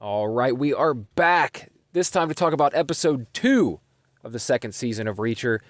All right, we are back. This time to talk about episode 2 of the second season of Reacher.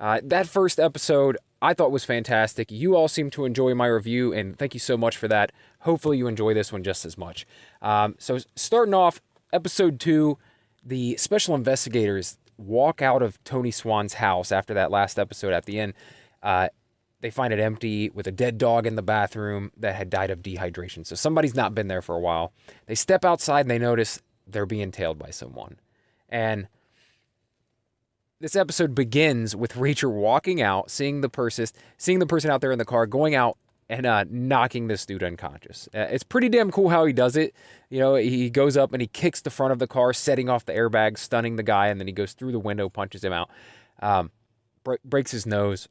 That first episode I thought was fantastic. You all seem to enjoy my review, and thank you so much for that. Hopefully you enjoy this one just as much. So starting off, episode 2, the special investigators walk out of Tony Swan's house after that last episode at the end. They find it empty with a dead dog in the bathroom that had died of dehydration. So somebody's not been there for a while. They step outside and they notice they're being tailed by someone. And this episode begins with Reacher walking out, seeing the person out there in the car, going out and knocking this dude unconscious. It's pretty damn cool how he does it. You know, he goes up and he kicks the front of the car, setting off the airbag, stunning the guy, and then he goes through the window, punches him out, breaks his nose.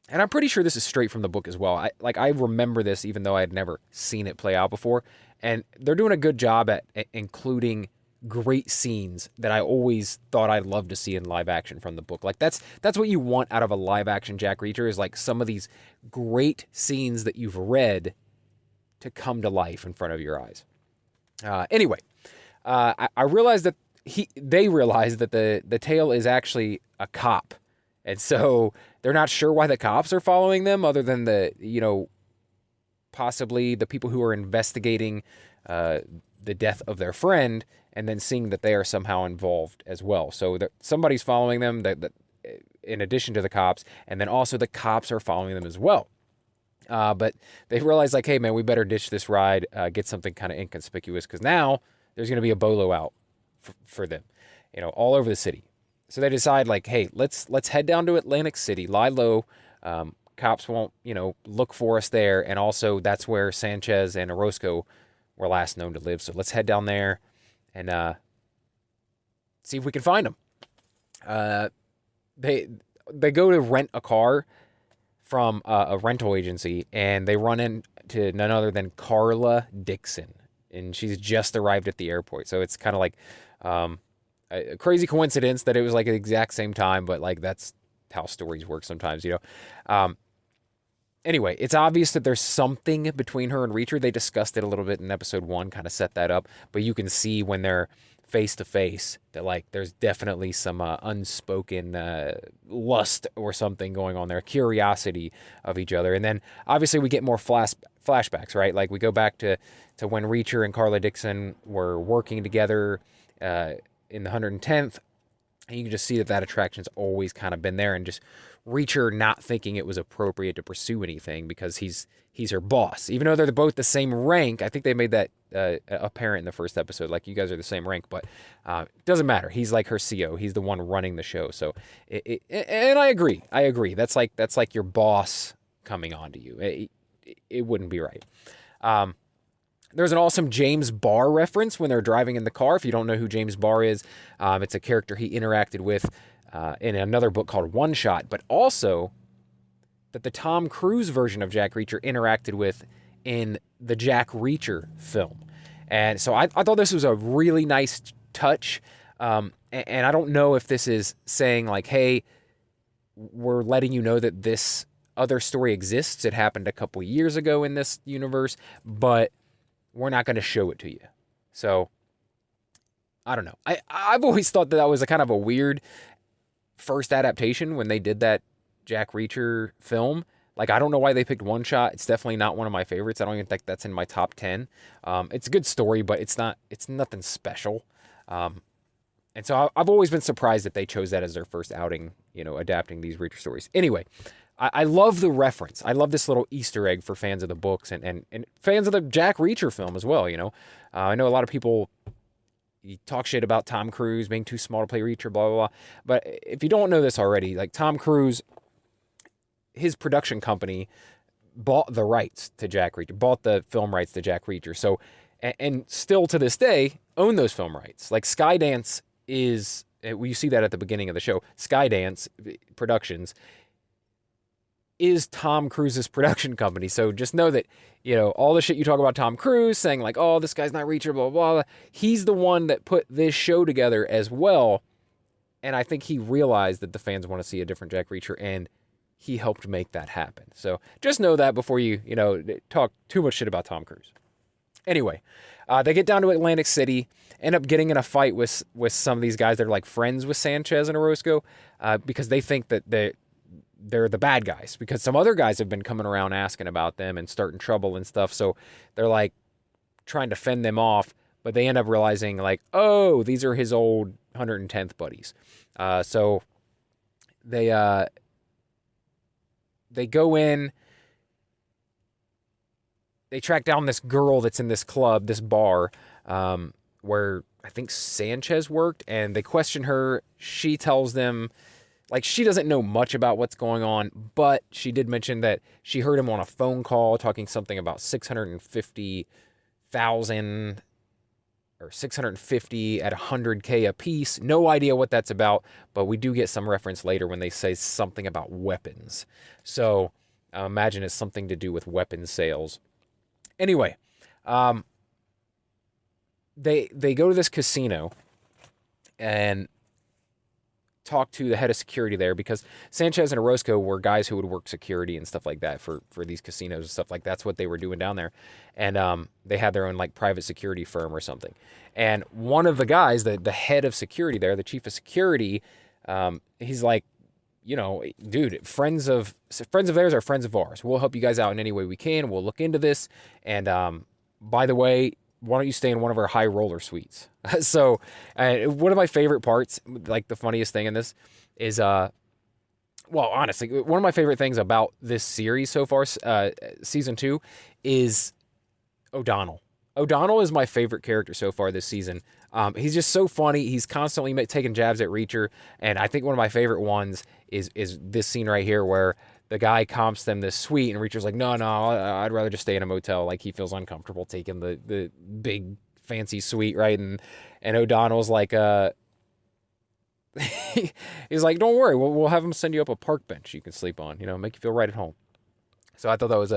And I'm pretty sure this is straight from the book as well. I remember this even though I had never seen it play out before. And they're doing a good job at including great scenes that I always thought I'd love to see in live action from the book. Like that's what you want out of a live action Jack Reacher, is like some of these great scenes that you've read to come to life in front of your eyes. Anyway, I realized that they realized that the tail is actually a cop. And so they're not sure why the cops are following them, other than possibly the people who are investigating the death of their friend, and then seeing that they are somehow involved as well. So somebody's following them that in addition to the cops, and then also the cops are following them as well. But they realize, like, hey, man, we better ditch this ride, get something kind of inconspicuous, because now there's going to be a bolo out for them, all over the city. So they decide, like, hey, let's head down to Atlantic City, lie low. Cops won't, look for us there. And also that's where Sanchez and Orozco were last known to live. So let's head down there and see if we can find them. They go to rent a car from a rental agency, and they run into none other than Carla Dixon. And she's just arrived at the airport. So it's kind of like a crazy coincidence that it was like the exact same time, but like that's how stories work sometimes, Anyway, it's obvious that there's something between her and Reacher. They discussed it a little bit in episode 1, kind of set that up, but you can see when they're face to face that like there's definitely some unspoken lust or something going on there, curiosity of each other. And then obviously we get more flashbacks, right? Like we go back to when Reacher and Carla Dixon were working together in the 110th, and you can just see that attraction's always kind of been there, and just Reacher not thinking it was appropriate to pursue anything because he's her boss. Even though they're both the same rank, I think they made that apparent in the first episode, like, you guys are the same rank, but it doesn't matter. He's like her CO. He's the one running the show. So, and I agree. That's like your boss coming on to you. It wouldn't be right. There's an awesome James Barr reference when they're driving in the car. If you don't know who James Barr is, it's a character he interacted with in another book called One Shot, but also that the Tom Cruise version of Jack Reacher interacted with in the Jack Reacher film. And so I thought this was a really nice touch. And I don't know if this is saying like, hey, we're letting you know that this other story exists. It happened a couple years ago in this universe, but we're not going to show it to you. So I don't know. I've always thought that was a kind of a weird first adaptation when they did that Jack Reacher film. Like, I don't know why they picked One Shot. It's definitely not one of my favorites. I don't even think that's in my top 10. It's a good story, but it's nothing special. And so I've always been surprised that they chose that as their first outing, adapting these Reacher stories. Anyway, I love the reference. I love this little Easter egg for fans of the books and fans of the Jack Reacher film as well, I know a lot of people talk shit about Tom Cruise being too small to play Reacher, blah, blah, blah. But if you don't know this already, like, Tom Cruise, his production company bought the rights to Jack Reacher, bought the film rights to Jack Reacher. So, and still to this day, own those film rights. Like, Skydance is, you see that at the beginning of the show, Skydance Productions is Tom Cruise's production company. So just know that, all the shit you talk about Tom Cruise saying like, oh, this guy's not Reacher, blah, blah, blah. He's the one that put this show together as well. And I think he realized that the fans want to see a different Jack Reacher, and he helped make that happen. So just know that before you talk too much shit about Tom Cruise. Anyway, they get down to Atlantic City, end up getting in a fight with some of these guys that are like friends with Sanchez and Orozco, because they think that they're the bad guys, because some other guys have been coming around asking about them and starting trouble and stuff. So they're like trying to fend them off, but they end up realizing like, oh, these are his old 110th buddies. So they go in, they track down this girl that's in this club, this bar, where I think Sanchez worked, and they question her. She tells them, like, she doesn't know much about what's going on, but she did mention that she heard him on a phone call talking something about 650,000 or 650 at 100K a piece. No idea what that's about, but we do get some reference later when they say something about weapons. So I imagine it's something to do with weapons sales. Anyway, they go to this casino and talk to the head of security there, because Sanchez and Orozco were guys who would work security and stuff like that for these casinos and stuff like that's what they were doing down there. And they had their own like private security firm or something. And one of the guys, the head of security there, the chief of security, he's like, you know, dude, friends of theirs are friends of ours. We'll help you guys out in any way we can. We'll look into this. And by the way, why don't you stay in one of our high roller suites? So one of my favorite parts, like the funniest thing in this is, well, honestly, one of my favorite things about this series so far, season 2, is O'Donnell. O'Donnell is my favorite character so far this season. He's just so funny. He's constantly taking jabs at Reacher, and I think one of my favorite ones is this scene right here where the guy comps them this suite, and Reacher's like, no, I'd rather just stay in a motel. Like, he feels uncomfortable taking the big fancy suite, right? And O'Donnell's like, he's like, don't worry, we'll have him send you up a park bench you can sleep on, you know, make you feel right at home. So I thought that was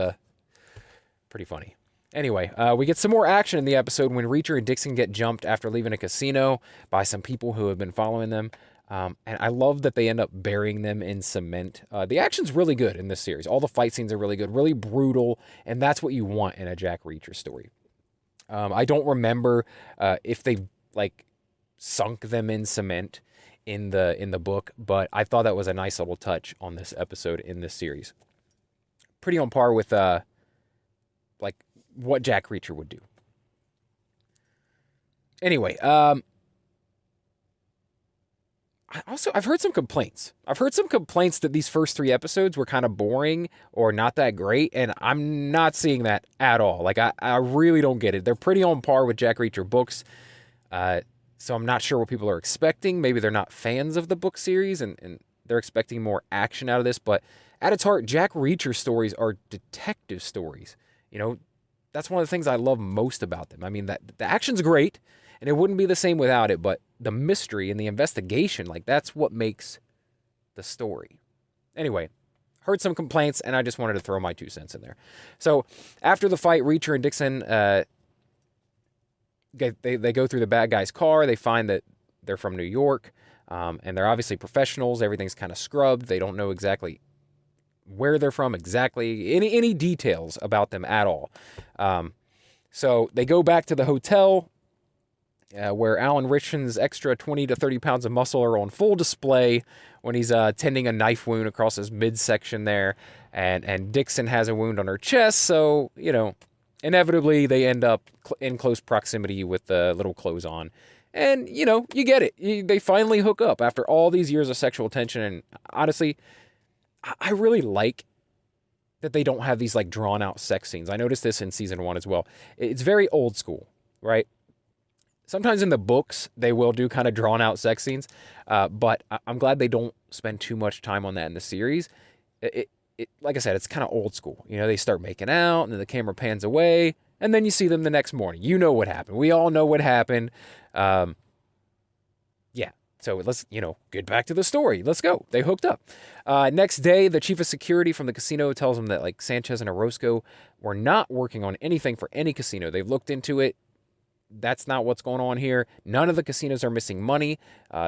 pretty funny. Anyway, we get some more action in the episode when Reacher and Dixon get jumped after leaving a casino by some people who have been following them. And I love that they end up burying them in cement. The action's really good in this series. All the fight scenes are really good, really brutal, and that's what you want in a Jack Reacher story. I don't remember if they like sunk them in cement in the book, but I thought that was a nice little touch on this episode in this series. Pretty on par with like what Jack Reacher would do. Anyway, I've heard some complaints. I've heard some complaints that these first 3 episodes were kind of boring or not that great, and I'm not seeing that at all. Like, I really don't get it. They're pretty on par with Jack Reacher books, so I'm not sure what people are expecting. Maybe they're not fans of the book series, and they're expecting more action out of this, but at its heart, Jack Reacher stories are detective stories. You know, that's one of the things I love most about them. I mean, the action's great, and it wouldn't be the same without it, but the mystery and the investigation, like, that's what makes the story. Anyway, heard some complaints, and I just wanted to throw my 2 cents in there. So after the fight, Reacher and Dixon, they go through the bad guy's car. They find that they're from New York, and they're obviously professionals. Everything's kind of scrubbed. They don't know exactly where they're from, exactly any details about them at all. So they go back to the hotel, where Alan Ritchson's extra 20 to 30 pounds of muscle are on full display when he's tending a knife wound across his midsection there. And Dixon has a wound on her chest, so, you know, inevitably they end up in close proximity with the little clothes on. And, you know, you get it. They finally hook up after all these years of sexual tension. And honestly, I really like that they don't have these, like, drawn-out sex scenes. I noticed this in season 1 as well. It's very old school, right? Sometimes in the books, they will do kind of drawn-out sex scenes, but I'm glad they don't spend too much time on that in the series. It like I said, it's kind of old school. You know, they start making out, and then the camera pans away, and then you see them the next morning. You know what happened. We all know what happened. Yeah, so let's, you know, get back to the story. Let's go. They hooked up. Next day, the chief of security from the casino tells them that, like, Sanchez and Orozco were not working on anything for any casino. They've looked into it. That's not what's going on here. None of the casinos are missing money.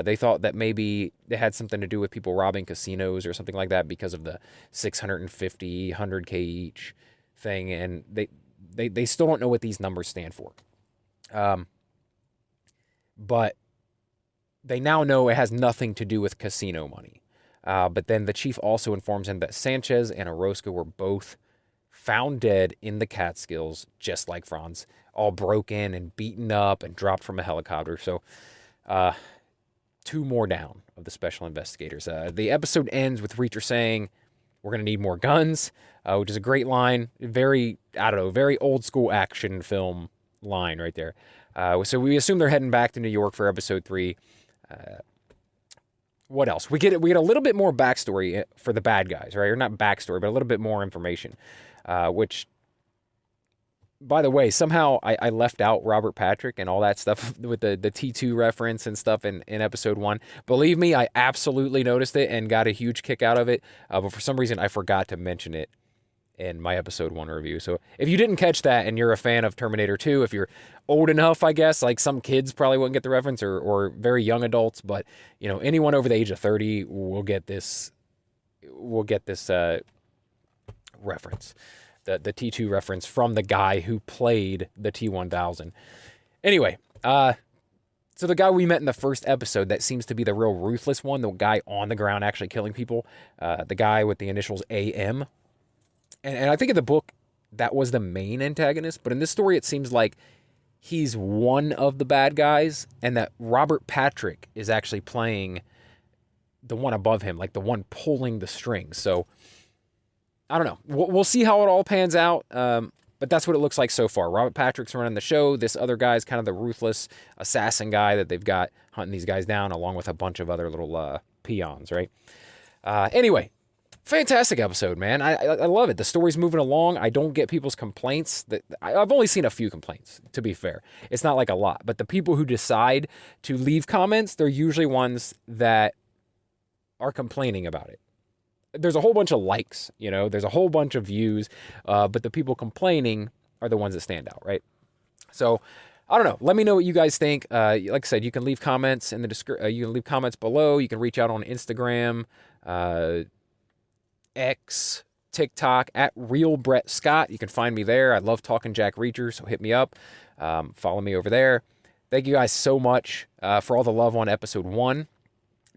They thought that maybe it had something to do with people robbing casinos or something like that because of the 650, 100K each thing. And They still don't know what these numbers stand for. But they now know it has nothing to do with casino money. But then the chief also informs him that Sanchez and Orozco were both found dead in the Catskills, just like Franz, all broken and beaten up and dropped from a helicopter. So, 2 more down of the special investigators. The episode ends with Reacher saying, "We're going to need more guns," which is a great line. Very, very old school action film line right there. So we assume they're heading back to New York for episode 3. What else? We get a little bit more backstory for the bad guys, right? Or not backstory, but a little bit more information. Which, by the way, somehow I left out Robert Patrick and all that stuff with the T2 reference and stuff in episode 1. Believe me, I absolutely noticed it and got a huge kick out of it. But for some reason, I forgot to mention it in my episode 1 review. So if you didn't catch that and you're a fan of Terminator 2, if you're old enough, I guess, like some kids probably wouldn't get the reference, or very young adults, but anyone over the age of 30 will get this reference, the T2 reference from the guy who played the T-1000. Anyway, so the guy we met in the first episode that seems to be the real ruthless one, the guy on the ground actually killing people, the guy with the initials AM. And I think in the book, that was the main antagonist. But in this story, it seems like he's one of the bad guys, and that Robert Patrick is actually playing the one above him, like the one pulling the strings. So, I don't know. We'll see how it all pans out. But that's what it looks like so far. Robert Patrick's running the show. This other guy's kind of the ruthless assassin guy that they've got hunting these guys down, along with a bunch of other little peons, right? Anyway. Fantastic episode, man. I love it. The story's moving along. I don't get people's complaints. I've only seen a few complaints, to be fair. It's not like a lot. But the people who decide to leave comments, they're usually ones that are complaining about it. There's a whole bunch of likes, there's a whole bunch of views, but the people complaining are the ones that stand out, right? So, I don't know. Let me know what you guys think. Like I said, you can leave comments in the you can leave comments below. You can reach out on Instagram, X, TikTok, at Real Brett Scott. You can find me there. I love talking Jack Reacher, so hit me up. Follow me over there. Thank you guys so much for all the love on episode 1.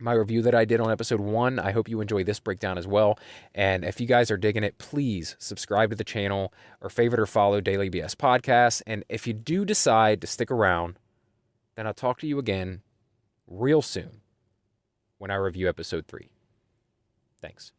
My review that I did on episode 1. I hope you enjoy this breakdown as well. And if you guys are digging it, please subscribe to the channel or favorite or follow Daily BS Podcasts. And if you do decide to stick around, then I'll talk to you again real soon when I review episode 3. Thanks.